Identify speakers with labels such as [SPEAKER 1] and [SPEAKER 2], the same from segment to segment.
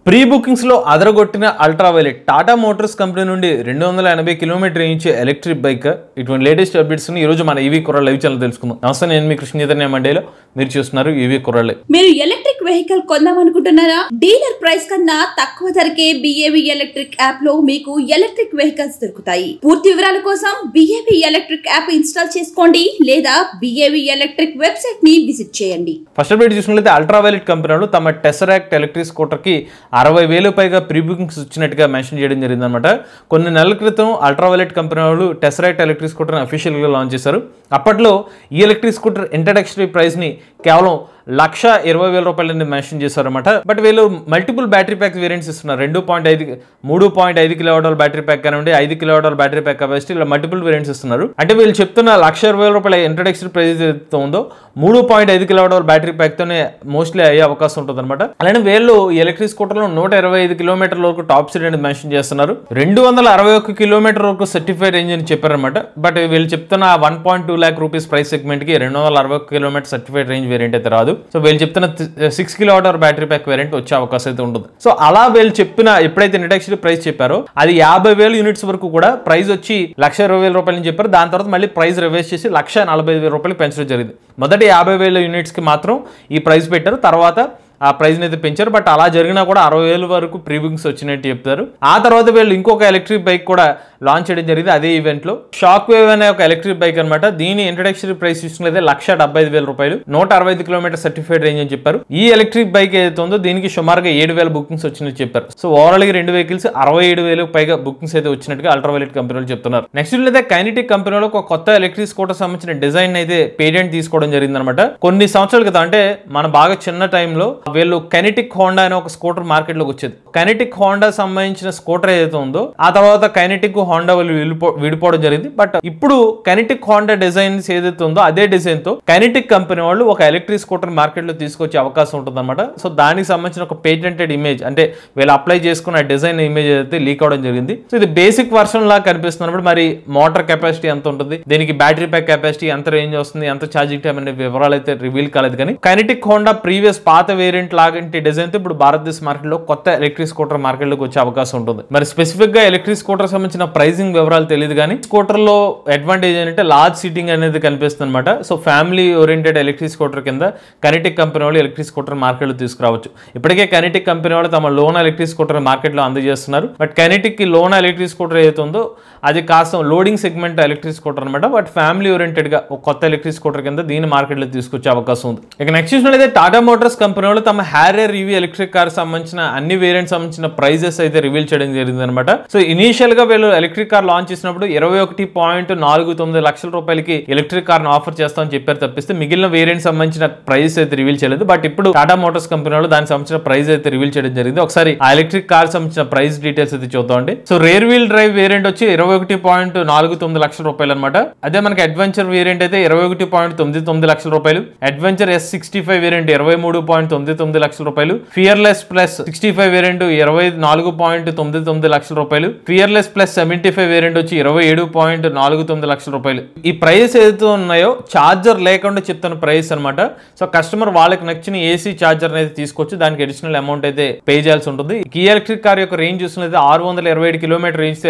[SPEAKER 1] Pre bookings లో అదరగొట్టిన ultraviolet Tata Motors company నుండి 280 kilometre range electric bike. ఇటువంటి లేటెస్ట్ అప్డేట్స్ ని ఈ రోజు మన ఈవీ కుర్రాళ్ళు లైవ్ ఛానల్ తెలుసుకుందాం. నమస్తే, నేను మీ కృష్ణ చైతన్య మండేలో, మీరు చూస్తున్నారు ఈవీ కుర్రాళ్ళు.
[SPEAKER 2] మీరు ఎలక్ట్రిక్ వెహికల్ కొందామనుకుంటున్నారా? డీలర్ ప్రైస్ కన్నా తక్కువ ధరకే BAV ఎలక్ట్రిక్ యాప్ లో మీకు ఎలక్ట్రిక్ వెహికల్స్ దొరుకుతాయి. పూర్తి వివరాల కోసం BAV ఎలక్ట్రిక్ యాప్ ఇన్స్టాల్ చేసుకోండి లేదా BAV ఎలక్ట్రిక్ వెబ్సైట్ ని విజిట్ చేయండి.
[SPEAKER 1] ఫస్ట్ అప్డేట్ చూసినట్లయితే అల్ట్రావైలెట్ కంపెనీలు తమ టెసరాక్ట్ ఎలక్ట్రిక్ స్కూటర్ కి 60,000 పైగా ప్రీ బుకింగ్స్ ఇచ్చినట్టుగా మెన్షన్ చేయడం జరిగింది అనమాట. కొన్ని నెలల క్రితం అల్ట్రావైలెట్ కంపెనీ వాళ్ళు టెసరాక్ట్ ఎలక్ట్రిక్ స్కూటర్ అఫీషియల్గా లాంచ్ చేశారు. అప్పట్లో ఈ ఎలక్ట్రిక్ స్కూటర్ ఇంట్రడక్టరీ ప్రైస్ ని కేవలం 1,20,000 రూపాయలని మెన్షన్ చేశారన్నమాట. బట్ వీళ్ళు మల్టిపుల్ బ్యాటరీ ప్యాక్ వేరియంట్స్ ఇస్తున్నారు. 3.5 కిలోవాట్ బ్యాటరీ ప్యాక్ కానివ్వండి, 5 కిలోవాట్ బ్యాటరీ ప్యాక్ కెపాసిటీ, ఇలా మల్టిపుల్ వేరియంట్స్ ఇస్తున్నారు. అంటే వీళ్ళు చెప్తున్న 1,20,000 రూపాయల ఇంట్రడక్టరీ ప్రైస్ ఏదైతే ఉందో 3.5 కిలోవాట్ బ్యాటరీ ప్యాక్ తోనే మోస్ట్లీ అయ్యే అవకాశం ఉంటుంది అనమాట. అలానే వీళ్ళు ఎలక్ట్రిక్ స్కూటర్ లో 125 కిలోమీటర్ల వరకు టాప్ స్పీడ్ అనేది మెన్షన్ చేస్తున్నారు. 261 కిలోమీటర్ వరకు సర్టిఫైడ్ రేంజ్ అని చెప్పారనమాట. బట్ వీళ్ళు చెప్తున్న 1.2 lakh రూపీస్ ప్రైస్ సెగ్మెంట్ కి 261 కిలోమీటర్ సర్టిఫైడ్ రేంజ్ వేరియంట్ అయితే రాదు. సో వీళ్ళు చెప్తున్న 6 కిలోవాట్ బ్యాటరీ ప్యాక్ వేరియంట్ వచ్చే అవకాశం అయితే ఉంటుంది. సో అలా వీళ్ళు చెప్పిన ఎప్పుడైతే ఇంట్రడక్టరీ ప్రైస్ చెప్పారో అది 50,000 యూనిట్స్ వరకు కూడా ప్రైస్ వచ్చి 1,20,000 రూపాయలు చెప్పారు. దాని తర్వాత మళ్ళీ ప్రైస్ రివైజ్ చేసి 1,45,000 రూపాయలు పెంచడం జరిగింది. మొదటి 50,000 యూనిట్స్ కి మాత్రం ఈ ప్రైస్ పెట్టారు, తర్వాత ఆ ప్రైస్ అయితే పెంచారు. బట్ అలా జరిగినా కూడా 60,000 వరకు ప్రీ బుకింగ్స్ వచ్చినట్టు చెప్తారు. ఆ తర్వాత వీళ్ళు ఇంకొక ఎలక్ట్రిక్ బైక్ కూడా లాంచ్ చేయడం జరిగింది అదే ఈవెంట్ లో. షాక్ వేవ్ అనే ఒక ఎలక్ట్రిక్ బైక్ అనమాట. దీని ఇంట్రడక్టరీ ప్రైస్ చూసుకున్నది 1,75,000 రూపాయలు, 165 కిలోమీటర్ సర్టిఫైడ్ రేంజ్ అని చెప్పారు. ఈ ఎలక్ట్రిక్ బైక్ ఏదైతే ఉందో దీనికి సుమారుగా 7,000 బుకింగ్స్ వచ్చినట్టు చెప్పారు. సో ఓవరాల్ గా 2 వెహికల్స్ 67,000 పైగా బుకింగ్స్ అయితే వచ్చినట్టుగా అల్ట్రావైలెట్ కంపెనీలు చెప్తున్నారు. నెక్స్ట్ అయితే కైనెటిక్ కంపెనీలో ఒక కొత్త ఎలక్ట్రిక్ స్కూటర్ సంబంధించిన డిజైన్ అయితే పేటెంట్ తీసుకోవడం జరిగింది అనమాట. కొన్ని సంవత్సరాల క్రితం, అంటే మన బాగా చిన్న టైంలో వీళ్ళు కైనెటిక్ హోండా అనే ఒక స్కూటర్ మార్కెట్ లోకి వచ్చేది. కైనెటిక్ హోండా సంబంధించిన స్కూటర్ ఏదైతే ఉందో ఆ తర్వాత కైనెటిక్ హోండా వాళ్ళు విడిపోవడం జరిగింది. బట్ ఇప్పుడు కైనెటిక్ హోండా డిజైన్స్ ఏదైతే ఉందో అదే డిజైన్ తో కైనెటిక్ కంపెనీ వాళ్ళు ఒక ఎలక్ట్రిక్ స్కూటర్ మార్కెట్ లో తీసుకొచ్చే అవకాశం ఉంటుంది అనమాట. సో దానికి సంబంధించిన ఒక పేటెంటెడ్ ఇమేజ్, అంటే వీళ్ళు అప్లై చేసుకున్న డిజైన్ ఇమేజ్ అయితే లీక్ అవడం జరిగింది. సో ఇది బేసిక్ వర్షన్ లాగా కనిపిస్తున్నప్పుడు మరి మోటార్ కెపాసిటీ ఎంత ఉంటుంది, దీనికి బ్యాటరీ ప్యాక్ కెపాసిటీ ఎంత రేంజ్ వస్తుంది, ఎంత ఛార్జింగ్ టైం అనే వివరాలు అయితే రివీల్ కాలేదు. కానీ కైనెటిక్ హోండా ప్రీవియస్ పాత వేరియంట్ లాంటి డిజైన్ తో ఇప్పుడు భారతదేశ మార్కెట్ లో కొత్త ఎలక్ట్రిక్ స్కూటర్ మార్కెట్ లోకి వచ్చే అవకాశం ఉంటుంది. మరి స్పెసిఫిక్ గా ఎలక్ట్రిక్ స్కూటర్ సంబంధించిన ప్రైసింగ్ వివరాలు తెలియదు. కానీ స్కూటర్ లో అడ్వాంటేజ్ ఏంటంటే లార్జ్ సీటింగ్ అనేది కనిపిస్తుంది అనమాట. So family oriented electric scooter కింద కైనెటిక్ కంపెనీ వాళ్ళు ఎలక్ట్రిక్ స్కూటర్ మార్కెట్ లో తీసుకురావచ్చు. ఇప్పటికే కైనెటిక్ కంపెనీ వాళ్ళు తమ లోనా ఎలక్ట్రిక్ స్కూటర్ మార్కెట్ లో అందజేస్తున్నారు. బట్ కైనెటిక్ కి లోనా ఎలక్ట్రిక్ స్కూటర్ ఏదైతే ఉందో అది కాస్త లోడింగ్ సెగ్మెంట్ ఎలక్ట్రిక్ స్కూటర్ అనమాట. బట్ ఫ్యామిలీ ఓరియంటెడ్ గా ఒక కొత్త ఎలక్ట్రిక్ స్కూటర్ కింద దీని మార్కెట్ లో తీసుకొచ్చే అవకాశం ఉంది. ఇక నెక్స్ట్ చూసినట్లయితే టాటా మోటార్స్ కంపెనీ వాళ్ళు తమ హ్యారియర్ ఈవీ ఎలక్ట్రిక్ కార్ సంబంధించిన అన్ని వేరియంట్ సంబంధించిన ప్రైజెస్ అయితే రివీల్ చేయడం జరిగింది అనమాట. సో ఇనీషియల్ గా వీళ్ళు ఎలక్ట్రిక్ కార్ లాంచ్ చేసినప్పుడు 21.49 లక్షల రూపాయలకి ఎలక్ట్రిక్ కార్ ఆఫర్ చేస్తామని చెప్పారు తప్పిస్తే మిగిలిన వేరియంట్ సంబంధించిన ప్రైస్ అయితే రివీల్ చేయలేదు. బట్ ఇప్పుడు టాటా మోటార్స్ కంపెనీ వాళ్ళు దానికి సంబంధించిన ప్రైస్ అయితే రివీల్ చేయడం జరిగింది. ఒకసారి ఆ ఎలక్ట్రిక్ కార్ సంబంధించిన ప్రైస్ డీటెయిల్స్ అయితే చూద్దామండి. So rear wheel drive variant వచ్చి 21.49 లక్షల రూపాయలు అనమాట. అదే మనకి అడ్వెంచర్ వేరియంట్ అయితే 21.99 లక్షల రూపాయలు, అడ్వెంచర్ S65 వేరియంట్ 23.99 లక్షల రూపాయలు, ఫియర్లెస్ ప్లస్ 65 వేరియంట్ 24.99 లక్షల రూపాయలు, ఫియర్లెస్ ప్లస్ 75 వేరియంట్ వచ్చి 27.49 లక్షల రూపాయలు. ఈ ప్రైస్ ఏదైతే ఉన్నాయో ఛార్జర్ లేకుండా చెప్తున్న ప్రైస్ అనమాట. సో కస్టమర్ వాళ్ళకి నచ్చిన AC ఛార్జర్ అయితే తీసుకోవచ్చు, దానికి అడిషనల్ అమౌంట్ అయితే పే చేయాల్సి ఉంటుంది. ఈ ఎలక్ట్రిక్ కార్ యొక్క రేంజ్ చూసినట్లయితే 627 కిలోమీటర్ రేంజ్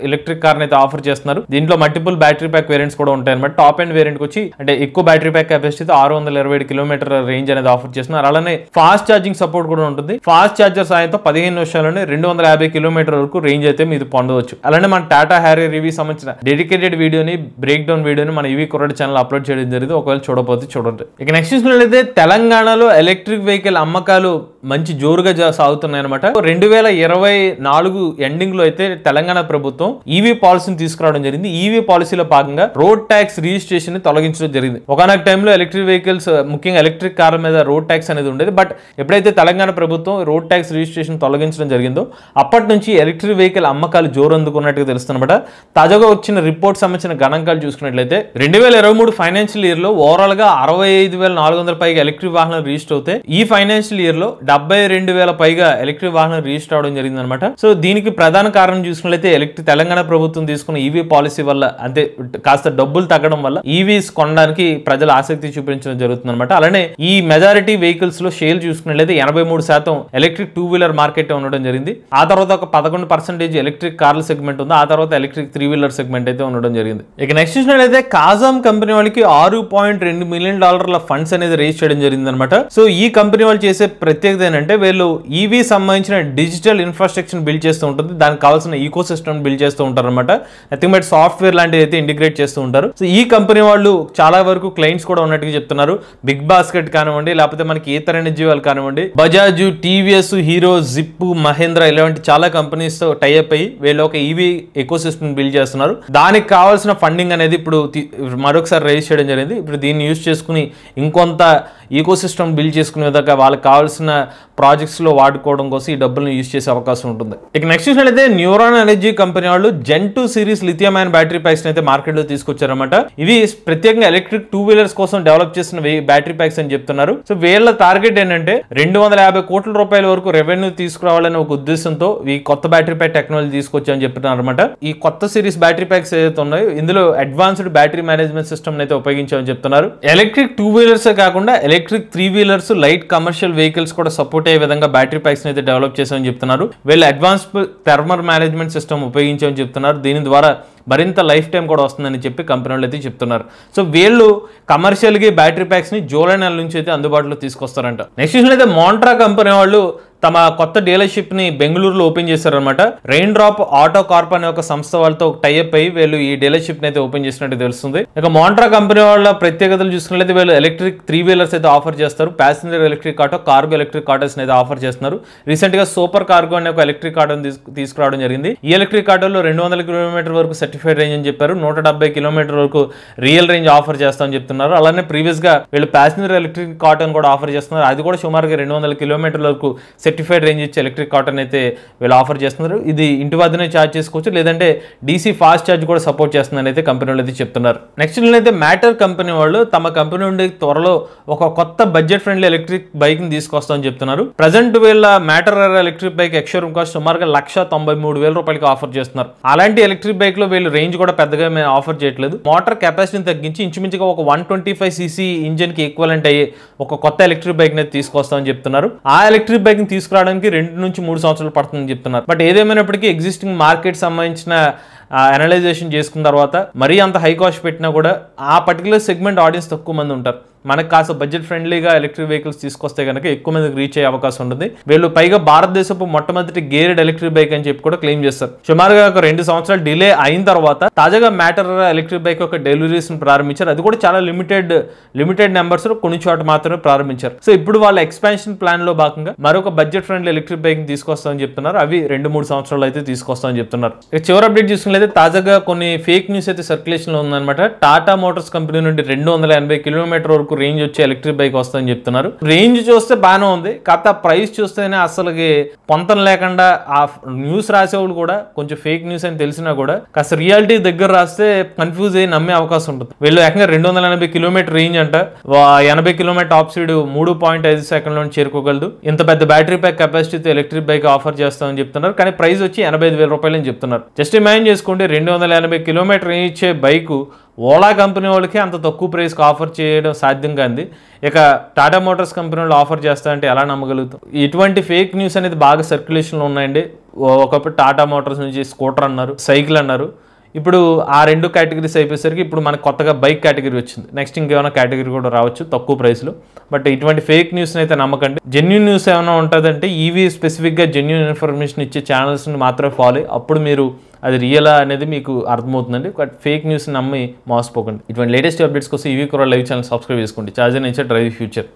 [SPEAKER 1] ఎలక్ట్రిక్ కార్ అయితే ఆఫర్ చేస్తున్నారు. దీంట్లో మల్టిపుల్ బ్యాటరీ ప్యాక్ వేరియంట్స్ కూడా ఉంటాయి అనమాట. టాప్ ఎండ్ వేరియంట్ వచ్చి అంటే ఎక్కువ బ్యాటరీ ప్యాక్ కెపాసిటీ 627 కిలోమీటర్ రేంజ్ అనేది ఆఫర్ చేస్తున్నారు. అలానే ఫాస్ట్ ఛార్జింగ్ సపోర్ట్ కూడా ఉంటుంది. ఫాస్ట్ ఛార్జర్ సాయంతో 15 నిమిషాల్లోనే 250 కిలోమీటర్ వరకు రేంజ్ అయితే మీరు పొందవచ్చు. అలానే మన టాటా హ్యారియర్ రివ్యూ సంబంధించిన డెడికేటెడ్ వీడియోని, బ్రేక్ డౌన్ వీడియోని మన ఈవీ కుర్రాడు ఛానల్ అప్లోడ్ చేయడం జరిగింది. ఒకవేళ చూడకపోతే చూడండి. ఇక నెక్స్ట్ చూసినట్లయితే తెలంగాణలో ఎలక్ట్రిక్ వెహికల్ అమ్మకాలు మంచి జోరుగా సాగుతున్నాయి అనమాట. 2024 ఎండింగ్ లో అయితే తెలంగాణ ప్రభుత్వం ఈవీ పాలసీని తీసుకురావడం జరిగింది. ఈవీ పాలసీలో భాగంగా రోడ్ ట్యాక్స్ రిజిస్ట్రేషన్ ని తొలగించడం జరిగింది. ఒకనొక టైంలో ఎలక్ట్రిక్ వెహికల్స్, ముఖ్యంగా ఎలక్ట్రిక్ కార్ల మీద రోడ్ ట్యాక్స్ అనేది ఉండేది. బట్ ఎప్పుడైతే తెలంగాణ ప్రభుత్వం రోడ్ ట్యాక్స్ రిజిస్ట్రేషన్ తొలగించడం జరిగిందో అప్పటి నుంచి ఎలక్ట్రిక్ వెహికల్ అమ్మకాలు జోరు అందుకున్నట్టుగా తెలుస్తున్నమాట. తాజాగా వచ్చిన రిపోర్ట్ సంబంధించిన గణాంకాలు చూసుకున్నట్లయితే 2023 ఫైనాన్షియల్ ఇయర్ లో ఓవరాల్ గా 65,400 పైగా ఎలక్ట్రిక్ వాహనాలు రిజిస్టర్ అవుతాయి. ఈ ఫైనాన్షియల్ ఇయర్ లో 72,000 పైగా ఎలక్ట్రిక్ వాహనాలు రిజిస్టర్ అవడం జరిగింది అనమాట. సో దీనికి ప్రధాన కారణం చూసుకున్నట్లయితే తెలంగాణ ప్రభుత్వం తీసుకున్న ఈవీ పాలసీ వల్ల, అంటే కాస్త డబ్బులు తగ్గడం వల్ల ఈవీస్ కొనడానికి ప్రజలు ఆసక్తి చూపించడం జరుగుతుంది అనమాట. అలానే ఈ మెజారిటీ వెహికల్స్ లో షేర్ చూసుకున్నట్లయితే 83% ఎలక్ట్రిక్ 2-వీలర్ మార్కెట్ ఉండడం జరిగింది. ఆ తర్వాత ఒక 11% ఎలక్ట్రిక్ కార్ల సెగ్మెంట్ ఉంది. ఆ తర్వాత ఎలక్ట్రిక్ 3-వీలర్ సెగ్మెంట్ అయితే ఉండడం జరిగింది. ఇక నెక్స్ట్ చూసినట్లయితే కాజామ్ కంపెనీ వాళ్ళకి $6.2 మిలియన్ ఫండ్స్ అనేది రేజ్ చేయడం జరిగింది అనమాట. సో ఈ కంపెనీ వాళ్ళు చేసే ప్రత్యేకత ఏంటంటే వీళ్ళు ఈవీ సంబంధించిన డిజిటల్ ఇన్ఫ్రాస్ట్రక్చర్ బిల్డ్ చేస్తూ ఉంటుంది. దానికి కావాల్సిన ఈకో సిస్టమ్ బిల్డ్ చేస్తూ ఉంటారు అనమాట. నథింగ్ బట్ సాఫ్ట్వేర్ లాంటివి అయితే ఇంటిగ్రేట్ చేస్తూ ఉంటారు. సో ఈ కంపెనీ వాళ్ళు చాలా వరకు క్లయింట్స్ కూడా ఉన్నట్టుగా చెప్తున్నారు. బిగ్ బాస్కెట్ కానివ్వండి, లేకపోతే మనకి ఈథర్ ఎనర్జీ వాళ్ళు కానివ్వండి, బజాజ్, టీవీఎస్, హీరో, జిప్, మహేంద్ర ఇలాంటి చాలా కంపెనీస్ తో టైఅప్ అయ్యి వీళ్ళు ఒక ఈవీ ఎకో సిస్టమ్ బిల్డ్ చేస్తున్నారు. దానికి కావాల్సిన ఫండింగ్ అనేది ఇప్పుడు మరొకసారి రైజ్ చేయడం జరిగింది. ఇప్పుడు దీన్ని యూజ్ చేసుకుని ఇంకొంత ఈకో సిస్టమ్ బిల్డ్ చేసుకునే విధంగా వాళ్ళకి కావాల్సిన ప్రాజెక్ట్స్ లో వాడుకోవడం కోసం ఈ డబ్బులను యూజ్ చేసే అవకాశం ఉంటుంది. ఇక నెక్స్ట్ చూసినట్లయితే న్యూరాన్ ఎనర్జీ కంపెనీ వాళ్ళు Gen 2 series lithium ion battery packs అయితే మార్కెట్ లో తీసుకొచ్చారన్నమాట. ఇవి ప్రత్యేకంగా ఎలక్ట్రిక్ 2-వీలర్స్ కోసం డెవలప్ చేసిన బ్యాటరీ ప్యాక్స్ అని చెప్తున్నారు. సో వీళ్ళ టార్గెట్ ఏంటంటే 250 కోట్ల రూపాయల వరకు రెవెన్యూ తీసుకురావాలనే ఒక ఉద్దేశంతో ఈ కొత్త బ్యాటరీ ప్యాక్ టెక్నాలజీ తీసుకొచ్చారని చెప్తున్నారు అనమాట. ఈ కొత్త సిరీస్ బ్యాటరీ ప్యాక్స్ ఏదైతే ఉన్నాయో ఇందులో అడ్వాన్స్డ్ బ్యాటరీ మేనేజ్మెంట్ సిస్టమ్ అయితే ఉపయోగించామని చెప్తున్నారు. ఎలక్ట్రిక్ 2-వీలర్స్ కాకుండా ఎలక్ట్రిక్ 3-వీలర్స్, లైట్ కమర్షియల్ వెహికల్స్ కూడా సపోర్ట్ అయ్యే విధంగా బ్యాటరీ ప్యాక్స్ అయితే డెవలప్ చేశామని చెప్తున్నారు. వీళ్ళు అడ్వాన్స్డ్ థర్మల్ మేనేజ్మెంట్ సిస్టమ్ ఉపయోగించామని చెప్తున్నారు. దీని ద్వారా మరింత లైఫ్ టైం కూడా వస్తుందని చెప్పి కంపెనీ వాళ్ళు అయితే చెప్తున్నారు. సో వీళ్ళు కమర్షియల్గా బ్యాటరీ ప్యాక్స్ ని జూలై నెల నుంచి అయితే అందుబాటులో తీసుకొస్తారంట. నెక్స్ట్ అయితే మోంట్రా కంపెనీ వాళ్ళు తమ కొత్త డీలర్షిప్ ని బెంగళూరులో ఓపెన్ చేశారనమాట. రెయిన్ డ్రాప్ ఆటో కార్ప్ అనే ఒక సంస్థ వాళ్ళతో టైఅప్ అయ్యి వీళ్ళు ఈ డీలర్షిప్ ని అయితే ఓపెన్ చేసినట్టు తెలుస్తుంది. ఇక మోంట్రా కంపెనీ వాళ్ళ ప్రత్యేకతలు చూసుకున్నట్లయితే వీళ్ళు ఎలక్ట్రిక్ 3-వీలర్స్ అయితే ఆఫర్ చేస్తారు. Passenger electric auto, cargo electric autos అయితే ఆఫర్ చేస్తున్నారు. రీసెంట్ గా సూపర్ కార్గో అనే ఒక ఎలక్ట్రిక్ ఆటోని తీసుకురావడం జరిగింది. ఈ ఎలక్ట్రిక్ ఆటోలో 200 కిలోమీటర్ వరకు సర్టిఫైడ్ రేంజ్ అని చెప్పారు. 170 కిలోమీటర్ వరకు రియల్ రేంజ్ ఆఫర్ చేస్తామని చెప్తున్నారు. అలానే ప్రీవియస్ గా వీళ్ళు ప్యాసింజర్ ఎలక్ట్రిక్ ఆటోని కూడా ఆఫర్ చేస్తున్నారు. అది కూడా సుమారుగా 200 కిలోమీటర్ల వరకు సర్టిఫైడ్ రేంజ్ ఇచ్చే ఎలక్ట్రిక్ ఆటోని అయితే వీళ్ళు ఆఫర్ చేస్తున్నారు. ఇది ఇంటి వద్దనే ఛార్జ్ చేసుకోవచ్చు, లేదంటే డీసీ ఫాస్ట్ ఛార్జ్ కూడా సపోర్ట్ చేస్తుందని అయితే కంపెనీ వాళ్ళు అయితే చెప్తున్నారు. నెక్స్ట్ అయితే మ్యాటర్ కంపెనీ వాళ్ళు తమ కంపెనీ నుండి త్వరలో ఒక కొత్త బడ్జెట్ ఫ్రెండ్లీ ఎలక్ట్రిక్ బైక్ ని తీసుకొస్తామని చెప్తున్నారు. ప్రజెంట్ వీళ్ళ matter electric bike ex-showroom cost సుమారుగా $193,000 ఆఫర్ చేస్తున్నారు. అలాంటి ఎలక్ట్రిక్ బైక్ లో వీళ్ళు రేంజ్ కూడా పెద్దగా మేము ఆఫర్ చేయట్లేదు. మోటార్ కెపాసిటీని తగ్గించి ఇంచుమించుగా ఒక 125cc ఇంజిన్ కి ఈక్వలెంట్ అయ్యే ఒక కొత్త ఎలక్ట్రిక్ బైక్ ని తీసుకొస్తామని చెప్తున్నారు. ఆ ఎలక్ట్రిక్ బైక్ ని తీసుకురావడానికి 2 నుంచి 3 సంవత్సరాలు పడుతుందని చెప్తున్నారు. బట్ ఏదేమైనప్పటికీ ఎగ్జిస్టింగ్ మార్కెట్ సంబంధించిన అనలైజేషన్ చేసుకున్న తర్వాత మరీ అంత హై కాస్ట్ పెట్టినా కూడా ఆ పర్టికులర్ సెగ్మెంట్ ఆడియన్స్ తక్కువ మంది ఉంటారు. మనకు కాస్త బడ్జెట్ ఫ్రెండ్లీగా ఎలక్ట్రిక్ వెహికల్స్ తీసుకొస్తే కనుక ఎక్కువ మందికి రీచ్ అయ్యే అవకాశం ఉంటుంది. వీళ్ళు పైగా భారతదేశపు మొట్టమొదటి గేర్డ్ ఎలక్ట్రిక్ బైక్ అని చెప్పి కూడా క్లెయిమ్ చేస్తారు. సుమారుగా ఒక 2 సంవత్సరాలు డిలే అయిన తర్వాత తాజాగా మ్యాటర్ ఎలక్ట్రిక్ బైక్ యొక్క డెలివరీస్ ప్రారంభించారు. అది కూడా చాలా లిమిటెడ్ నెంబర్స్ కొన్ని చోట మాత్రమే ప్రారంభించారు. సో ఇప్పుడు వాళ్ళ ఎక్స్పాన్షన్ ప్లాన్ లో భాగంగా మరొక బడ్జెట్ ఫ్రెండ్లీ ఎలక్ట్రిక్ బైక్ ని తీసుకొస్తామని చెప్తున్నారు. అవి 2-3 సంవత్సరాలు అయితే తీసుకొస్తామని చెప్తున్నారు. చివరి అప్డేట్ చూసుకున్నట్లయితే తాజాగా కొన్ని ఫేక్ న్యూస్ అయితే సర్క్యులేషన్ లో ఉందన్నమాట. టాటా మోటార్స్ కంపెనీ నుండి 280 కిలోమీటర్ వరకు రేంజ్ వచ్చే ఎలక్ట్రిక్ బైక్ వస్తుందని చెప్తున్నారు. రేంజ్ చూస్తే బాగానే ఉంది, కాకపోతే ప్రైస్ చూస్తేనే అసలుకి పొంతం లేకుండా ఆ న్యూస్ రాసేవాళ్ళు కూడా కొంచెం ఫేక్ న్యూస్ అని తెలిసినా కూడా కాస్త రియాలిటీ దగ్గర రాస్తే కన్ఫ్యూజ్ అయ్యి నమ్మే అవకాశం ఉంటుంది. వీళ్ళు ఏకంగా 280 కిలోమీటర్ రేంజ్ అంట, 80 కిలోమీటర్ టాప్ స్పీడ్ 3.5 సెకండ్లో చేరుకోగలదు. ఇంత పెద్ద బ్యాటరీ ప్యాక్ కెపాసిటీతో ఎలక్ట్రిక్ బైక్ ఆఫర్ చేస్తామని చెప్తున్నారు. కానీ ప్రైస్ వచ్చి $85,000 అని చెప్తున్నారు. జస్ట్ ఇమాజిన్ చేసుకోండి, 280 కిలోమీటర్ రేంజ్ ఇచ్చే బైక్ ఓలా కంపెనీ వాళ్ళకి అంత తక్కువ ప్రైస్కి ఆఫర్ చేయడం సాధ్యం కాదు. ఇక టాటా మోటార్స్ కంపెనీ వాళ్ళు ఆఫర్ చేస్తారంటే ఎలా నమ్మగలుగుతాం? ఇటువంటి ఫేక్ న్యూస్ అనేది బాగా సర్క్యులేషన్లో ఉన్నాయండి. ఒకప్పుడు టాటా మోటార్స్ నుంచి స్కూటర్ అన్నారు, సైకిల్ అన్నారు. ఇప్పుడు ఆ 2 కేటగిరీస్ అయిపోయేసరికి ఇప్పుడు మనకు కొత్తగా బైక్ కేటగిరీ వచ్చింది. నెక్స్ట్ ఇంకేమైనా కేటగిరీ కూడా రావచ్చు తక్కువ ప్రైస్లో. బట్ ఇటువంటి ఫేక్ న్యూస్ని అయితే నమ్మకండి. జెన్యూన్ న్యూస్ ఏమైనా ఉంటుందంటే ఈవీ స్పెసిఫిక్గా జెన్యూన్ ఇన్ఫర్మేషన్ ఇచ్చే ఛానల్స్ని మాత్రమే ఫాలో, అప్పుడు మీరు అది రియలా అనేది మీకు అర్థమవుతుందండి. బట్ ఫేక్ న్యూస్ నమ్మి మోసపోకండి. ఇటువంటి లేటెస్ట్ అప్డేట్స్ కోసం ఈవీ కూడా లైవ్ ఛానల్ సబ్స్క్రైబ్ చేసుకోండి. చార్జర్ నుంచి డ్రైవ్ ఫ్యూచర్.